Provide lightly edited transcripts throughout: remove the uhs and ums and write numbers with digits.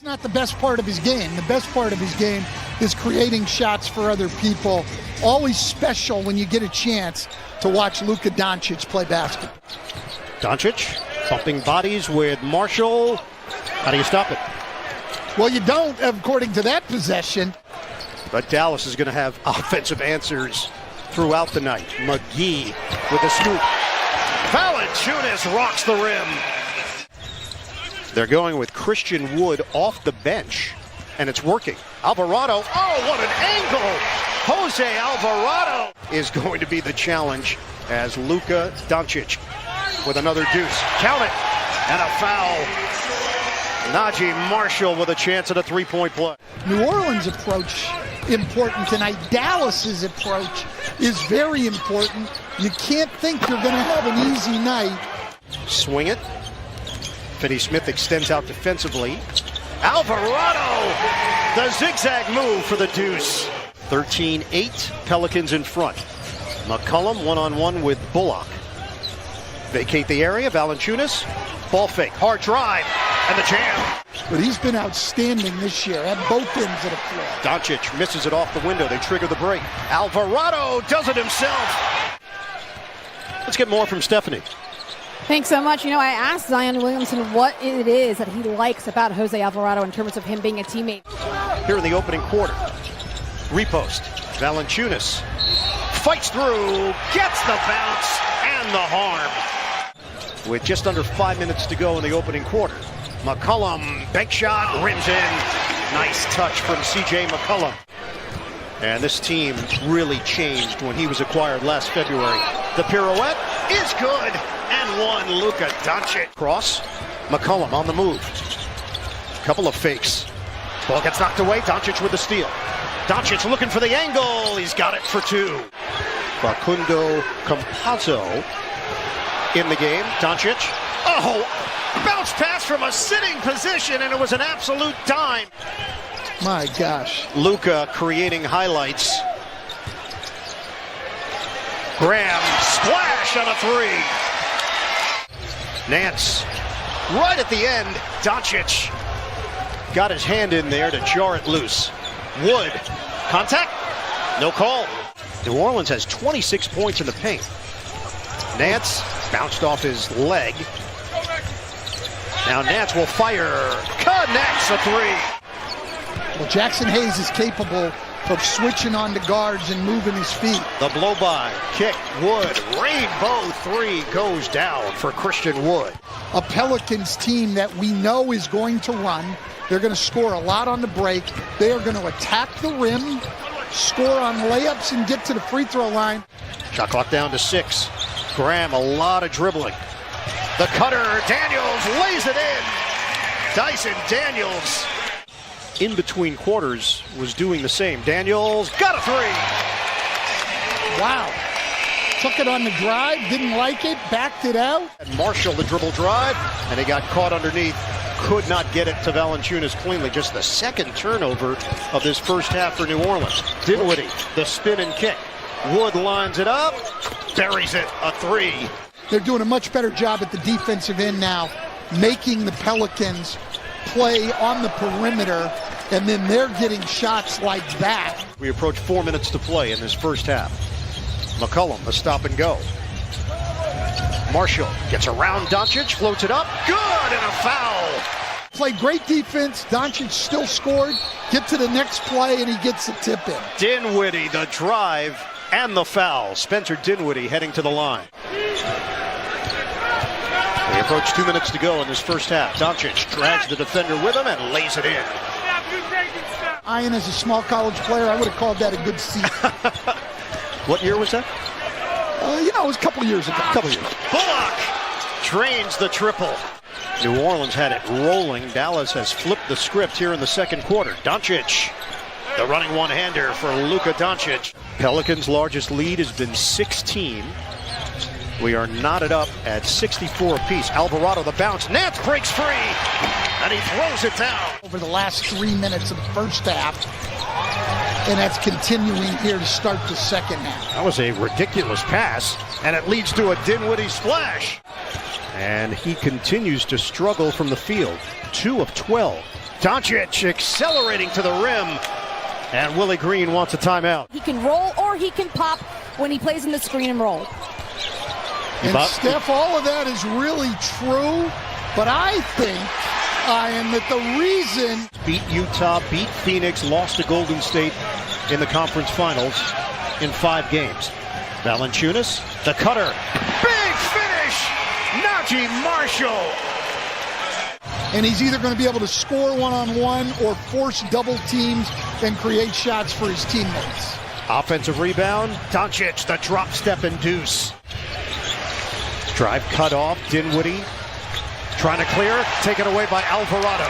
It's not the best part of his game. The best part of his game is creating shots for other people. Always special when you get a chance to watch Luka Doncic play basketball. Doncic bumping bodies with Marshall. How do you stop it? Well, you don't, according to that possession. But Dallas is going to have offensive answers throughout the night. McGee with a scoop. Valanciunas rocks the rim. They're going with Christian Wood off the bench, and it's working. Alvarado, oh, what an angle! Jose Alvarado is going to be the challenge as Luka Doncic with another deuce. Count it, and a foul. Najee Marshall with a chance at a three-point play. New Orleans' approach important tonight. Dallas's approach is very important. You can't think you're going to have an easy night. Swing it. Finney-Smith extends out defensively. Alvarado, the zigzag move for the deuce. 13-8, Pelicans in front. McCollum one-on-one with Bullock. Vacate the area, Valanciunas. Ball fake, hard drive, and the jam. But he's been outstanding this year at both ends of the floor. Doncic misses it off the window. They trigger the break. Alvarado does it himself. Let's get more from Stephanie. Thanks so much. You know, I asked Zion Williamson what it is that he likes about Jose Alvarado in terms of him being a teammate. Here in the opening quarter. Repost. Valanciunas fights through, gets the bounce and the harm. With just under 5 minutes to go in the opening quarter. McCollum, bank shot, rims in. Nice touch from C.J. McCollum. And this team really changed when he was acquired last February. The pirouette is good. And one, Luka Doncic. Cross, McCollum on the move. Couple of fakes. Ball gets knocked away, Doncic with the steal. Doncic looking for the angle, he's got it for two. Facundo Campazzo in the game, Doncic. Oh, bounce pass from a sitting position, and it was an absolute dime. My gosh. Luka creating highlights. Graham, splash on a three. Nance, right at the end, Doncic got his hand in there to jar it loose. Wood, contact, no call. New Orleans has 26 points in the paint. Nance bounced off his leg. Now Nance will fire, connects a three. Well, Jackson Hayes is capable of switching on the guards and moving his feet. The blow by, kick, Wood, rainbow three goes down for Christian Wood. A Pelicans team that we know is going to run. They're going to score a lot on the break. They are going to attack the rim, score on layups, and get to the free throw line. Shot clock down to 6. Graham, a lot of dribbling. The cutter, Daniels lays it in. Dyson Daniels, in between quarters, was doing the same. Daniels got a three. Wow. Took it on the drive, didn't like it, backed it out. And Marshall, the dribble drive, and he got caught underneath. Could not get it to Valanciunas cleanly. Just the second turnover of this first half for New Orleans. Dinwiddie, the spin and kick. Wood lines it up, buries it, a three. They're doing a much better job at the defensive end now, making the Pelicans play on the perimeter, and then they're getting shots like that. We approach 4 minutes to play in this first half. McCollum, a stop and go. Marshall gets around Doncic, floats it up, good, and a foul. Played great defense. Doncic still scored. Get to the next play, and he gets the tip in. Dinwiddie, the drive, and the foul. Spencer Dinwiddie heading to the line. We approach 2 minutes to go in this first half. Doncic drags the defender with him and lays it in. Ian, as a small college player, I would have called that a good seat. What year was that? It was a couple years ago. Bullock drains the triple. New Orleans had it rolling. Dallas has flipped the script here in the second quarter. Doncic, the running one-hander for Luka Doncic. Pelicans' largest lead has been 16. We are knotted up at 64 apiece. Alvarado, the bounce. Nance breaks free, and he throws it down. Over the last 3 minutes of the first half, and that's continuing here to start the second half. That was a ridiculous pass, and it leads to a Dinwiddie splash. And he continues to struggle from the field. 2 of 12 Doncic accelerating to the rim. And Willie Green wants a timeout. He can roll or he can pop when he plays in the screen and roll. And Steph, all of that is really true, but I think, Ian, that the reason... Beat Utah, beat Phoenix, lost to Golden State in the conference finals in 5 games. Valanciunas, the cutter. Big finish! Najee Marshall! And he's either going to be able to score one-on-one or force double teams and create shots for his teammates. Offensive rebound. Doncic, the drop step and deuce. Drive cut off. Dinwiddie trying to clear. Taken away by Alvarado.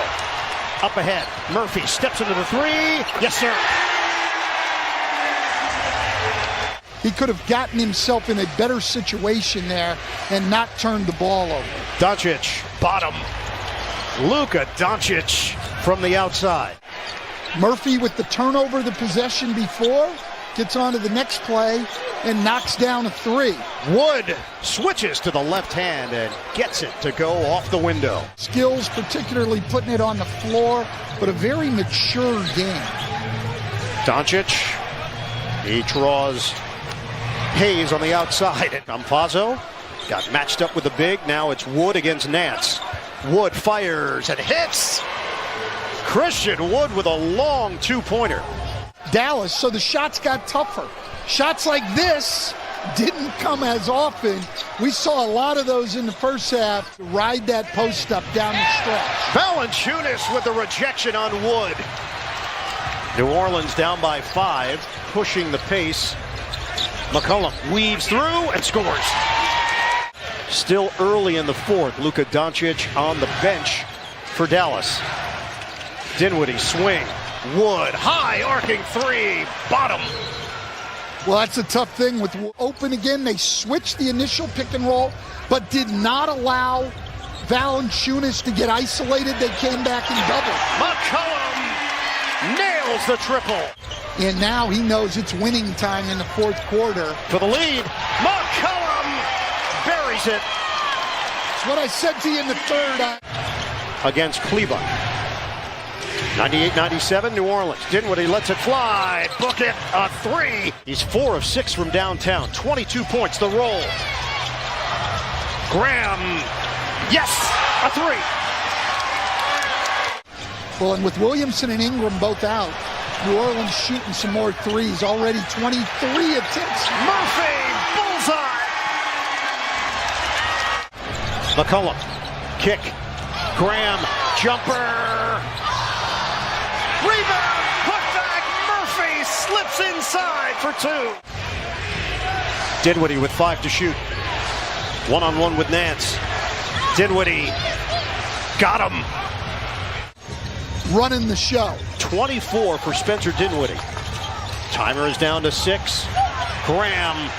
Up ahead. Murphy steps into the 3. Yes, sir. He could have gotten himself in a better situation there and not turned the ball over. Doncic, bottom. Luka Doncic from the outside. Murphy with the turnover of the possession before, gets on to the next play and knocks down a 3. Wood switches to the left hand and gets it to go off the window. Skills, particularly putting it on the floor, but a very mature game. Doncic, he draws Hayes on the outside. Campazzo got matched up with the big. Now it's Wood against Nance. Wood fires and hits. Christian Wood with a long 2-pointer. Dallas, so the shots got tougher. Shots like this didn't come as often. We saw a lot of those in the first half. Ride that post up down the stretch. Valanciunas with the rejection on Wood. New Orleans down by 5, pushing the pace. McCollum weaves through and scores. Still early in the 4th, Luka Doncic on the bench for Dallas. Dinwiddie swing. Wood, high arcing 3, bottom. Well, that's a tough thing with open again. They switched the initial pick and roll, but did not allow Valanciunas to get isolated. They came back and doubled. McCollum nails the triple. And now he knows it's winning time in the 4th quarter. For the lead, McCollum buries it. It's what I said to you in the 3rd. Against Cleveland. 98-97, New Orleans. Dinwiddie lets it fly. Book it, a 3. He's 4 of 6 from downtown. 22 points, the roll. Graham, yes, a 3. Well, and with Williamson and Ingram both out, New Orleans shooting some more 3s. Already 23 attempts. Murphy, bullseye. McCollum, kick. Graham, jumper. Rebound, putback, Murphy slips inside for 2. Dinwiddie with 5 to shoot. 1-on-1 with Nance. Dinwiddie got him. Running the show. 24 for Spencer Dinwiddie. Timer is down to 6. Graham,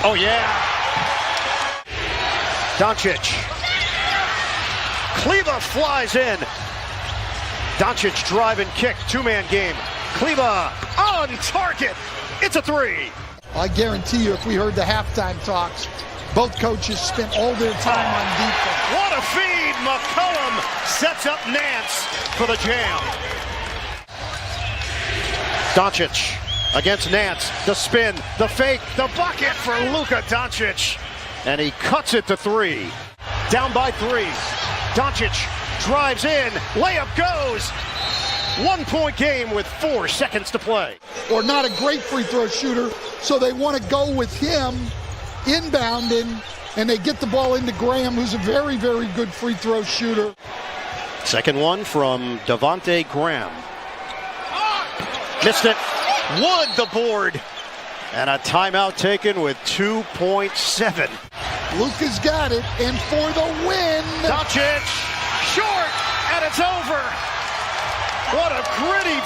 oh yeah. Doncic. Kleba flies in. Doncic drive and kick, 2-man game. Kleba on target. It's a 3. I guarantee you, if we heard the halftime talks, both coaches spent all their time on defense. What a feed! McCollum sets up Nance for the jam. Doncic against Nance. The spin, the fake, the bucket for Luka Doncic. And he cuts it to 3. Down by 3. Doncic drives in, layup goes. 1-point game with 4 seconds to play. Or not a great free throw shooter, so they want to go with him inbounding, and they get the ball into Graham, who's a very, very good free throw shooter. Second one from Devontae Graham. Missed it. Wood the board. And a timeout taken with 2.7. Luka's got it, and for the win. Doncic, short, and it's over. What a gritty